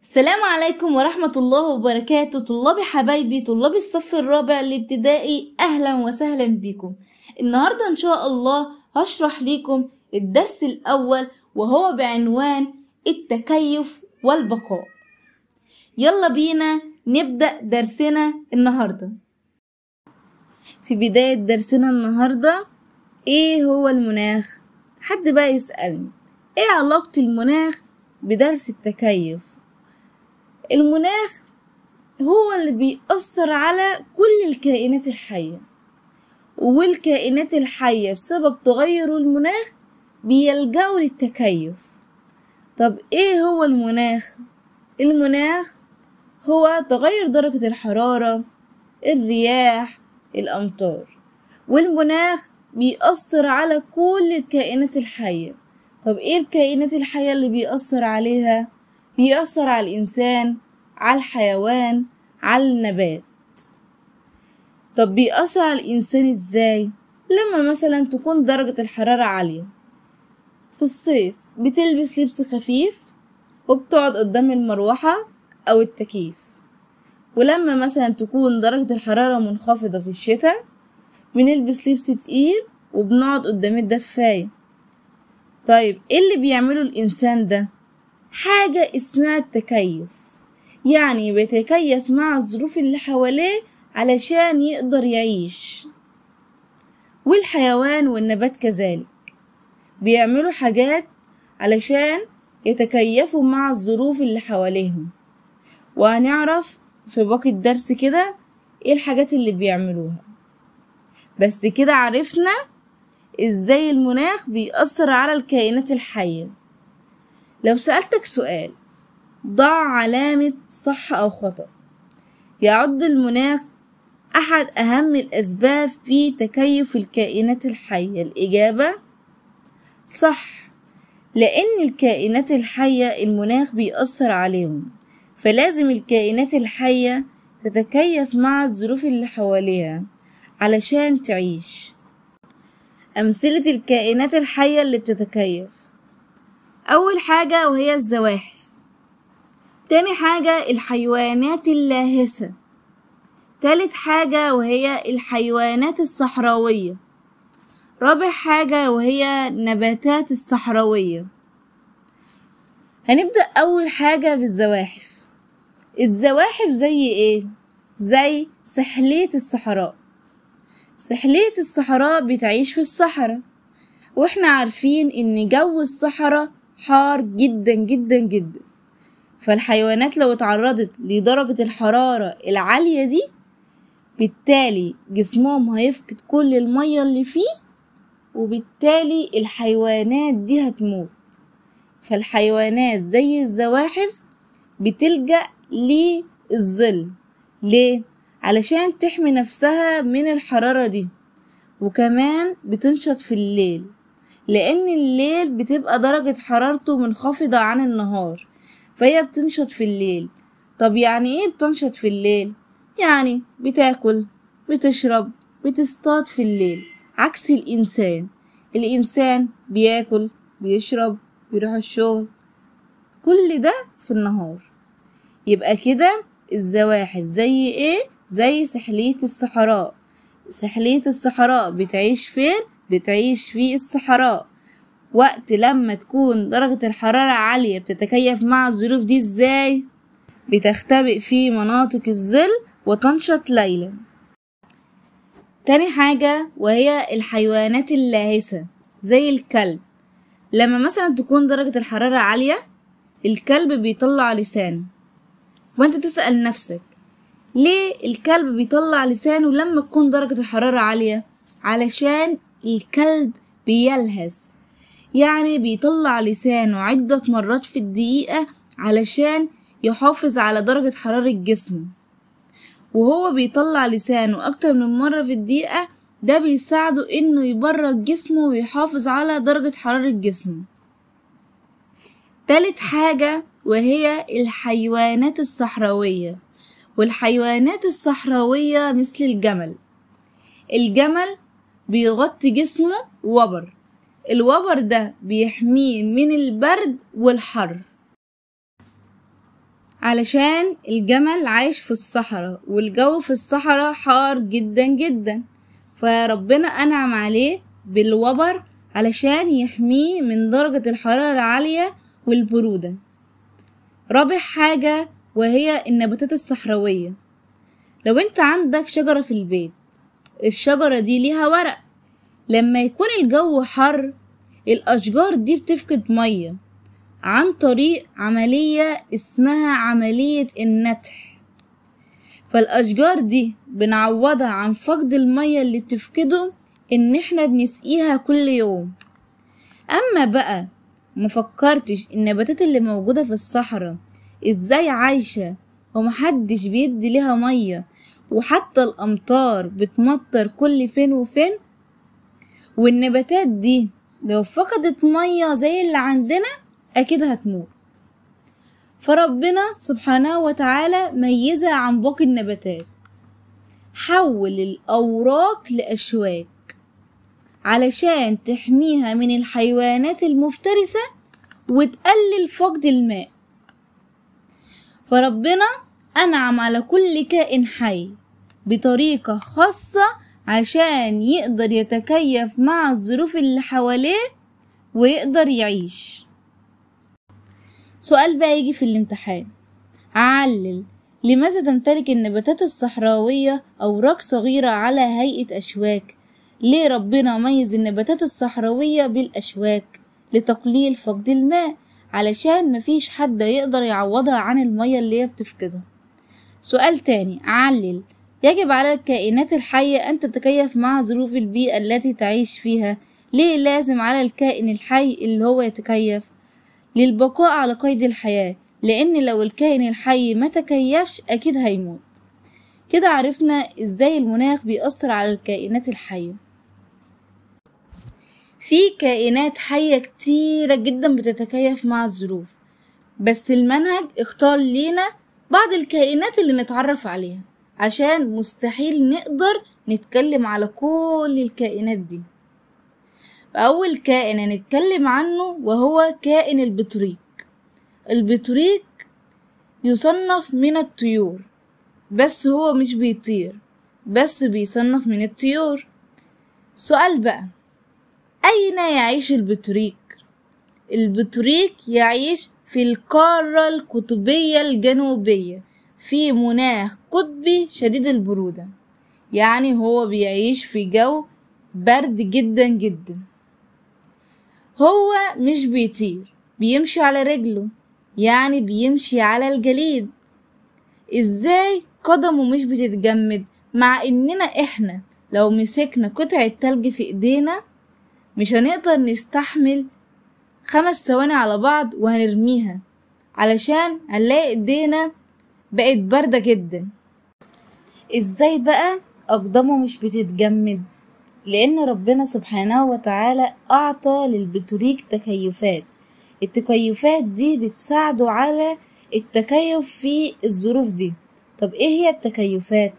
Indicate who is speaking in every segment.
Speaker 1: السلام عليكم ورحمة الله وبركاته. طلابي حبايبي طلاب الصف الرابع الابتدائي، أهلا وسهلا بكم. النهاردة إن شاء الله هشرح لكم الدرس الأول وهو بعنوان التكيف والبقاء. يلا بينا نبدأ درسنا النهاردة. في بداية درسنا النهاردة، إيه هو المناخ؟ حد بقى يسألني إيه علاقة المناخ بدرس التكيف؟ المناخ هو اللي بيأثر على كل الكائنات الحية، والكائنات الحية بسبب تغير المناخ بيلجأوا للتكيف. طب ايه هو المناخ؟ المناخ هو تغير درجة الحرارة، الرياح، الأمطار، والمناخ بيأثر على كل الكائنات الحية. طب ايه الكائنات الحية اللي بيأثر عليها؟ بيأثر على الإنسان، على الحيوان، على النبات. طب بيأثر على الإنسان إزاي؟ لما مثلا تكون درجة الحرارة عالية في الصيف بتلبس لبس خفيف وبتقعد قدام المروحة أو التكييف، ولما مثلا تكون درجة الحرارة منخفضة في الشتاء بنلبس لبس تقيل وبنقعد قدام الدفاية. طيب ايه اللي بيعمله الإنسان ده؟ حاجة اسمها التكيف، يعني بيتكيف مع الظروف اللي حواليه علشان يقدر يعيش. والحيوان والنبات كذلك بيعملوا حاجات علشان يتكيفوا مع الظروف اللي حواليهم، وهنعرف في باقي الدرس كده ايه الحاجات اللي بيعملوها. بس كده عرفنا ازاي المناخ بيأثر على الكائنات الحية. لو سألتك سؤال، ضع علامة صح أو خطأ. يعد المناخ أحد أهم الأسباب في تكيف الكائنات الحية. الإجابة صح، لأن الكائنات الحية المناخ بيأثر عليهم، فلازم الكائنات الحية تتكيف مع الظروف اللي حواليها علشان تعيش. أمثلة الكائنات الحية اللي بتتكيف: أول حاجة وهي الزواحف، تاني حاجة الحيوانات اللاهسة، تالت حاجة وهي الحيوانات الصحراوية، رابع حاجة وهي النباتات الصحراوية. هنبدأ أول حاجة بالزواحف. الزواحف زي إيه؟ زي سحلية الصحراء. سحلية الصحراء بتعيش في الصحراء، وإحنا عارفين إن جو الصحراء حار جدا جدا جدا، فالحيوانات لو اتعرضت لدرجة الحرارة العالية دي بالتالي جسمهم هيفقد كل المية اللي فيه، وبالتالي الحيوانات دي هتموت. فالحيوانات زي الزواحف بتلجأ للظل. ليه؟ علشان تحمي نفسها من الحرارة دي، وكمان بتنشط في الليل، لأن الليل بتبقى درجة حرارته منخفضة عن النهار، فهي بتنشط في الليل. طب يعني ايه بتنشط في الليل؟ يعني بتاكل، بتشرب، بتصطاد في الليل، عكس الإنسان بياكل، بيشرب، بيروح الشغل، كل ده في النهار. يبقى كده الزواحف زي ايه؟ زي سحلية الصحراء. سحلية الصحراء بتعيش فين؟ بتعيش في الصحراء. وقت لما تكون درجة الحرارة عالية بتتكيف مع الظروف دي ازاي؟ بتختبئ في مناطق الظل وتنشط ليلا. تاني حاجة وهي الحيوانات اللاهسة زي الكلب. لما مثلا تكون درجة الحرارة عالية الكلب بيطلع لسانه، وانت تسأل نفسك ليه الكلب بيطلع لسانه لما تكون درجة الحرارة عالية؟ علشان الكلب بيلهث، يعني بيطلع لسانه عدة مرات في الدقيقة علشان يحافظ على درجة حرارة جسمه. وهو بيطلع لسانه أكتر من مرة في الدقيقة، ده بيساعده إنه يبرد جسمه ويحافظ على درجة حرارة جسمه. تالت حاجة وهي الحيوانات الصحراوية. والحيوانات الصحراوية مثل الجمل بيغطي جسمه وبر. الوبر ده بيحميه من البرد والحر. علشان الجمل عايش في الصحراء، والجو في الصحراء حار جدا جدا، فربنا أنعم عليه بالوبر علشان يحميه من درجة الحرارة العالية والبرودة. رابع حاجة وهي النباتات الصحراوية. لو انت عندك شجرة في البيت، الشجرة دي ليها ورق. لما يكون الجو حر الأشجار دي بتفقد مية عن طريق عملية اسمها عملية النتح، فالأشجار دي بنعوضها عن فقد المية اللي بتفقده إن احنا بنسقيها كل يوم. أما بقى مفكرتش النباتات اللي موجودة في الصحراء ازاي عايشة ومحدش بيدي ليها مية، وحتى الأمطار بتمطر كل فين وفين، والنباتات دي لو فقدت مية زي اللي عندنا أكيد هتموت. فربنا سبحانه وتعالى ميزها عن باقي النباتات، حول الأوراق لأشواك علشان تحميها من الحيوانات المفترسة وتقلل فقد الماء. فربنا أنعم على كل كائن حي بطريقة خاصة عشان يقدر يتكيف مع الظروف اللي حواليه ويقدر يعيش. سؤال بقى يجي في الامتحان: علل لماذا تمتلك النباتات الصحراوية أوراق صغيرة على هيئة أشواك؟ ليه ربنا ميز النباتات الصحراوية بالأشواك؟ لتقليل فقد الماء، علشان مفيش حد يقدر يعوضها عن المية اللي هي بتفقدها. سؤال تاني: علل يجب على الكائنات الحية أن تتكيف مع ظروف البيئة التي تعيش فيها. ليه لازم على الكائن الحي اللي هو يتكيف؟ للبقاء على قيد الحياة، لأن لو الكائن الحي ما تكيفش أكيد هيموت. كده عرفنا إزاي المناخ بيأثر على الكائنات الحية. في كائنات حية كتيرة جدا بتتكيف مع الظروف، بس المنهج اختار لينا بعض الكائنات اللي نتعرف عليها عشان مستحيل نقدر نتكلم على كل الكائنات دي. أول كائن هنتكلم عنه وهو كائن البطريق. البطريق يصنف من الطيور، بس هو مش بيطير، بس بيصنف من الطيور. سؤال بقى: أين يعيش البطريق؟ البطريق يعيش في القارة القطبية الجنوبية في مناخ قطبي شديد البرودة، يعني هو بيعيش في جو برد جدا جدا. هو مش بيطير، بيمشي على رجله، يعني بيمشي على الجليد. ازاي قدمه مش بتتجمد؟ مع اننا احنا لو مسكنا قطعة تلج في ايدينا مش هنقدر نستحمل 5 ثواني على بعض وهنرميها، علشان هنلاقي ايدينا بقت باردة جدا. ازاي بقى اقدامه مش بتتجمد؟ لان ربنا سبحانه وتعالى اعطى للبطريق تكيفات. التكيفات دي بتساعده على التكيف في الظروف دي. طب ايه هي التكيفات؟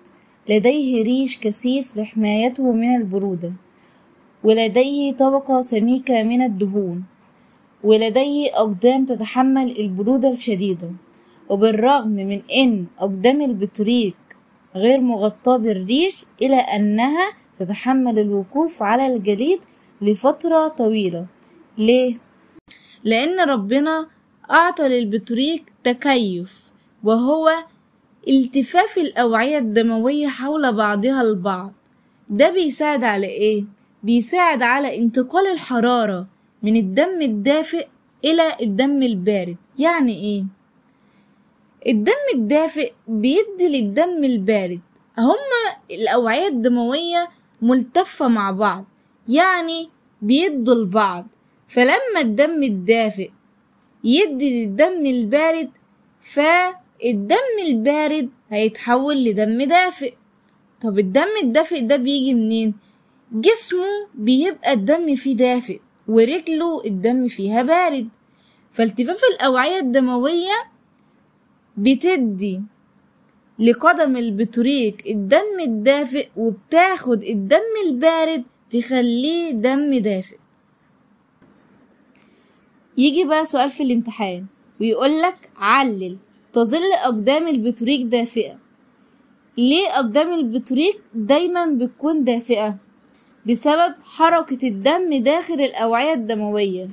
Speaker 1: لديه ريش كثيف لحمايته من البرودة، ولديه طبقة سميكة من الدهون، ولديه أقدام تتحمل البرودة الشديدة. وبالرغم من أن أقدام البطريق غير مغطاة بالريش إلا أنها تتحمل الوقوف على الجليد لفترة طويلة. ليه؟ لأن ربنا أعطى للبطريق تكيف، وهو التفاف الأوعية الدموية حول بعضها البعض. ده بيساعد على إيه؟ بيساعد على انتقال الحرارة من الدم الدافئ إلى الدم البارد. يعني إيه؟ الدم الدافئ بيدي للدم البارد، هما الأوعية الدموية ملتفة مع بعض، يعني بيدوا لبعض. فلما الدم الدافئ يدي للدم البارد، فالدم البارد هيتحول لدم دافئ. طب الدم الدافئ ده بيجي منين؟ جسمه بيبقى الدم فيه دافئ ورجله الدم فيها بارد، فالتفاف الأوعية الدموية بتدي لقدم البطريق الدم الدافئ، وبتاخد الدم البارد تخليه دم دافئ. يجي بقى سؤال في الامتحان ويقولك علل تظل أقدام البطريق دافئة. ليه أقدام البطريق دايما بتكون دافئة؟ بسبب حركة الدم داخل الأوعية الدموية،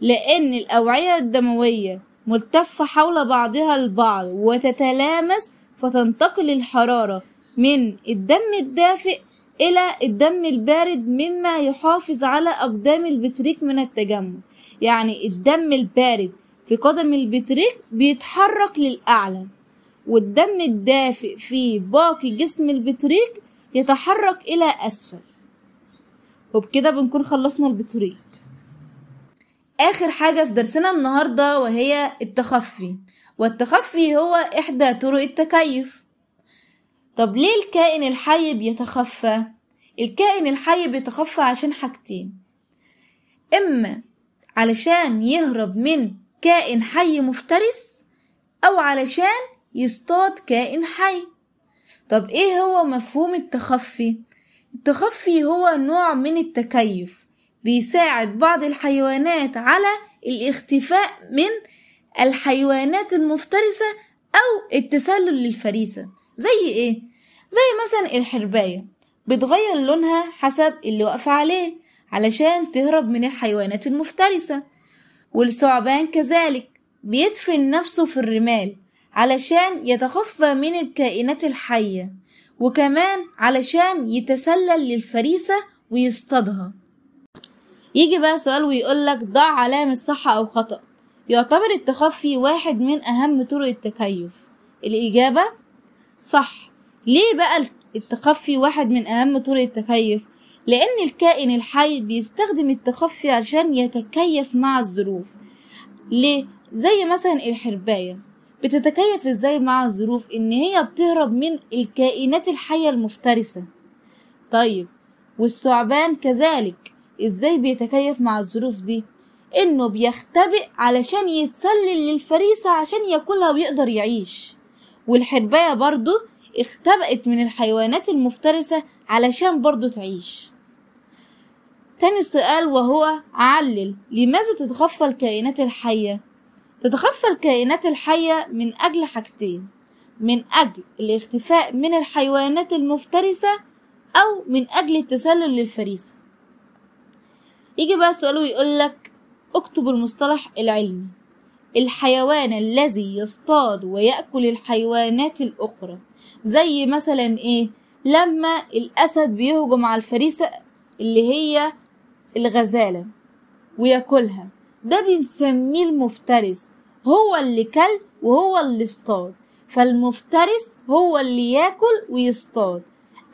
Speaker 1: لأن الأوعية الدموية ملتفة حول بعضها البعض وتتلامس، فتنتقل الحرارة من الدم الدافئ إلى الدم البارد، مما يحافظ على أقدام البطريق من التجمد. يعني الدم البارد في قدم البطريق بيتحرك للأعلى، والدم الدافئ في باقي جسم البطريق يتحرك إلى أسفل. وبكده بنكون خلصنا البطريق. آخر حاجة في درسنا النهاردة وهي التخفي، والتخفي هو إحدى طرق التكيف. طب ليه الكائن الحي بيتخفى؟ الكائن الحي بيتخفى عشان حاجتين: إما علشان يهرب من كائن حي مفترس، أو علشان يصطاد كائن حي. طب إيه هو مفهوم التخفي؟ التخفي هو نوع من التكيف بيساعد بعض الحيوانات على الاختفاء من الحيوانات المفترسة أو التسلل للفريسة. زي إيه؟ زي مثلا الحرباية بتغير لونها حسب اللي واقفة عليه علشان تهرب من الحيوانات المفترسة. والثعبان كذلك بيدفن نفسه في الرمال علشان يتخفى من الكائنات الحية، وكمان علشان يتسلل للفريسة ويصطادها. يجي بقى سؤال ويقولك ضع علامة صح أو خطأ. يعتبر التخفي واحد من أهم طرق التكيف. الإجابة صح. ليه بقى التخفي واحد من أهم طرق التكيف؟ لأن الكائن الحي بيستخدم التخفي عشان يتكيف مع الظروف. ليه؟ زي مثلا الحرباية بتتكيف ازاي مع الظروف؟ ان هي بتهرب من الكائنات الحية المفترسة. طيب والثعبان كذلك ازاي بيتكيف مع الظروف دي؟ انه بيختبئ علشان يتسلل للفريسة عشان ياكلها ويقدر يعيش. والحرباية برضو اختبأت من الحيوانات المفترسة علشان برضو تعيش. تاني سؤال وهو علل لماذا تتخفى الكائنات الحية؟ تتخفى الكائنات الحية من أجل حاجتين: من أجل الاختفاء من الحيوانات المفترسة، أو من أجل التسلل للفريسة. يجي بقى سؤال ويقولك اكتب المصطلح العلمي: الحيوان الذي يصطاد ويأكل الحيوانات الأخرى. زي مثلا إيه؟ لما الأسد بيهجم على الفريسة اللي هي الغزالة ويأكلها، ده بنسميه المفترس. هو اللي كل وهو اللي اصطاد، فالمفترس هو اللي ياكل ويصطاد.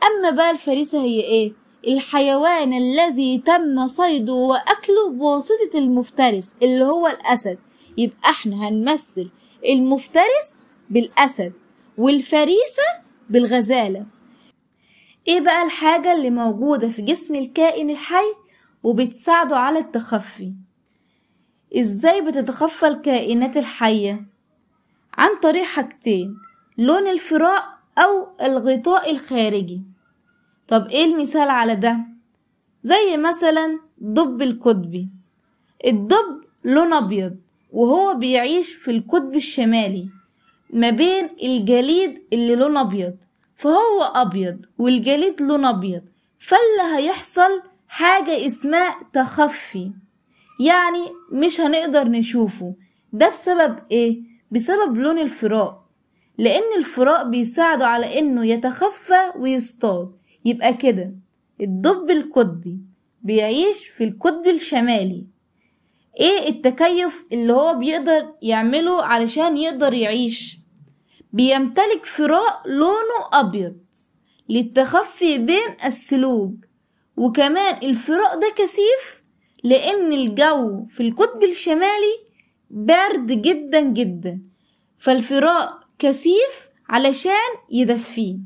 Speaker 1: أما بقى الفريسة هي إيه؟ الحيوان الذي تم صيده وأكله بواسطة المفترس اللي هو الأسد. يبقى احنا هنمثل المفترس بالأسد والفريسة بالغزالة. ايه بقى الحاجة اللي موجودة في جسم الكائن الحي وبتساعده على التخفي؟ ازاي بتتخفى الكائنات الحية؟ عن طريق حاجتين: لون الفراء أو الغطاء الخارجي. طب ايه المثال على ده؟ زي مثلا الدب القطبي. الدب لون أبيض وهو بيعيش في القطب الشمالي ما بين الجليد اللي لون أبيض، فهو أبيض والجليد لون أبيض، فاللي هيحصل حاجة اسمها تخفي، يعني مش هنقدر نشوفه. ده بسبب ايه؟ بسبب لون الفراء، لأن الفراء بيساعده على انه يتخفى ويصطاد. يبقى كده الدب القطبي بيعيش في القطب الشمالي. ايه التكيف اللي هو بيقدر يعمله علشان يقدر يعيش؟ بيمتلك فراء لونه أبيض للتخفي بين الثلوج، وكمان الفراء ده كثيف لأن الجو في القطب الشمالي بارد جدا جدا، فالفراء كثيف علشان يدفيه.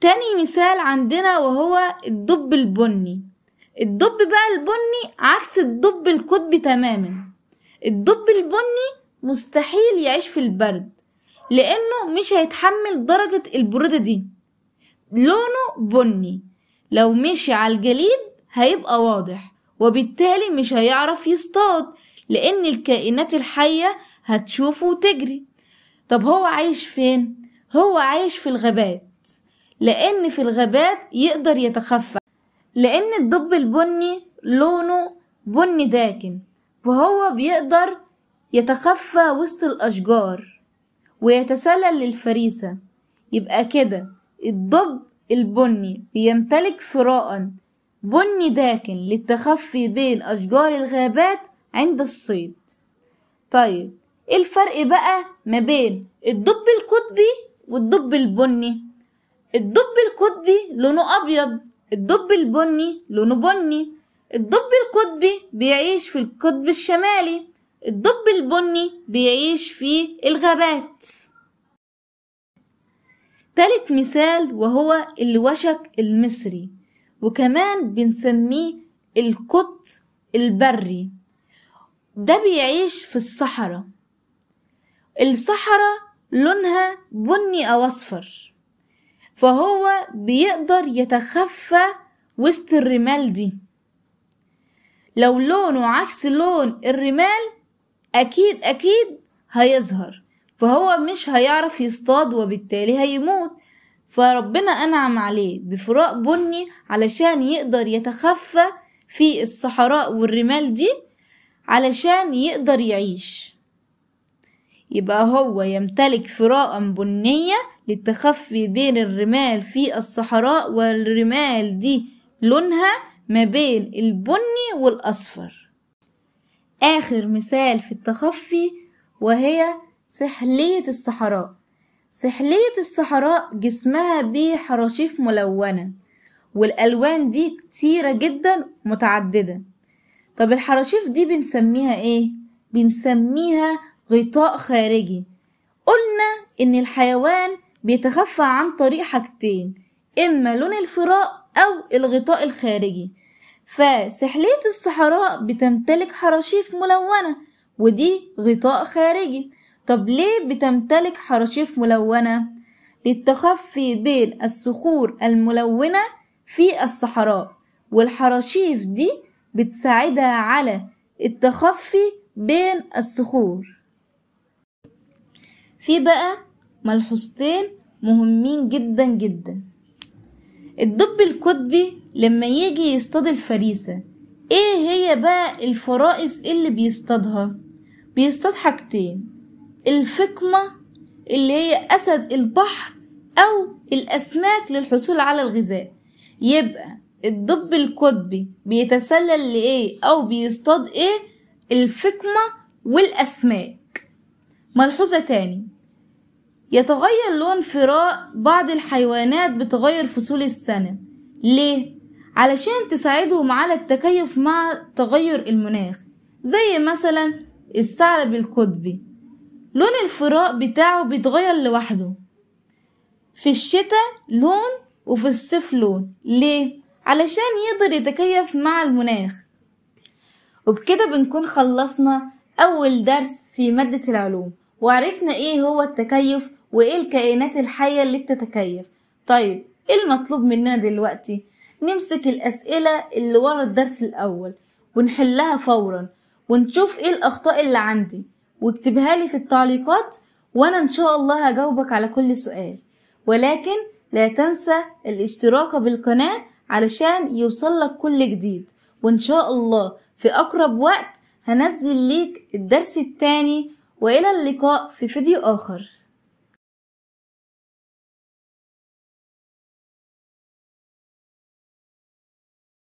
Speaker 1: تاني مثال عندنا وهو الدب البني. الدب بقى البني عكس الدب القطبي تماما. الدب البني مستحيل يعيش في البرد لأنه مش هيتحمل درجة البرودة دي. لونه بني، لو مشي على الجليد هيبقى واضح، وبالتالي مش هيعرف يصطاد لأن الكائنات الحية هتشوفه وتجري. طب هو عايش فين؟ هو عايش في الغابات، لأن في الغابات يقدر يتخفى، لأن الدب البني لونه بني داكن، فهو بيقدر يتخفى وسط الأشجار ويتسلل للفريسة. يبقى كده الدب البني بيمتلك فراء بني داكن للتخفي بين أشجار الغابات عند الصيد. طيب ايه الفرق بقى ما بين الدب القطبي والدب البني؟ الدب القطبي لونه أبيض، الدب البني لونه بني. الدب القطبي بيعيش في القطب الشمالي، الدب البني بيعيش في الغابات. تالت مثال وهو الوشك المصري، وكمان بنسميه القط البري. ده بيعيش في الصحراء. الصحراء لونها بني أو أصفر، فهو بيقدر يتخفى وسط الرمال دي. لو لونه عكس لون الرمال أكيد هيظهر، فهو مش هيعرف يصطاد وبالتالي هيموت. فربنا أنعم عليه بفراء بني علشان يقدر يتخفى في الصحراء والرمال دي علشان يقدر يعيش. يبقى هو يمتلك فراء بنية للتخفي بين الرمال في الصحراء، والرمال دي لونها ما بين البني والأصفر. آخر مثال في التخفي وهي سحلية الصحراء. سحلية الصحراء جسمها بيه حراشيف ملونة، والألوان دي كتيرة جدا متعددة. طب الحراشيف دي بنسميها ايه؟ بنسميها غطاء خارجي. قلنا ان الحيوان بيتخفى عن طريق حاجتين، اما لون الفراء او الغطاء الخارجي. فسحلية الصحراء بتمتلك حراشيف ملونة ودي غطاء خارجي. طب ليه بتمتلك حراشيف ملونة؟ للتخفي بين الصخور الملونة في الصحراء، والحراشيف دي بتساعدها على التخفي بين الصخور. في بقى ملحوظتين مهمين جدا جدا. الدب القطبي لما يجي يصطاد الفريسة، ايه هي بقى الفرائس اللي بيصطادها؟ بيصطاد حاجتين، الفقمة اللي هي أسد البحر أو الأسماك للحصول على الغذاء. يبقى الدب القطبي بيتسلل لإيه أو بيصطاد إيه؟ الفقمة والأسماك. ملحوظة تاني، يتغير لون فراء بعض الحيوانات بتغير فصول السنة. ليه؟ علشان تساعدهم على التكيف مع تغير المناخ، زي مثلا الثعلب القطبي لون الفراء بتاعه بيتغير لوحده، في الشتاء لون وفي الصيف لون. ليه؟ علشان يقدر يتكيف مع المناخ. وبكده بنكون خلصنا أول درس في مادة العلوم، وعرفنا ايه هو التكيف وايه الكائنات الحية اللي بتتكيف. طيب ايه المطلوب مننا دلوقتي؟ نمسك الأسئلة اللي ورا الدرس الأول ونحلها فورا، ونشوف ايه الأخطاء اللي عندي واكتبها لي في التعليقات، وانا ان شاء الله هجاوبك على كل سؤال. ولكن لا تنسى الاشتراك بالقناة علشان يوصلك كل جديد، وان شاء الله في اقرب وقت هنزل ليك الدرس التاني. والى اللقاء في فيديو اخر.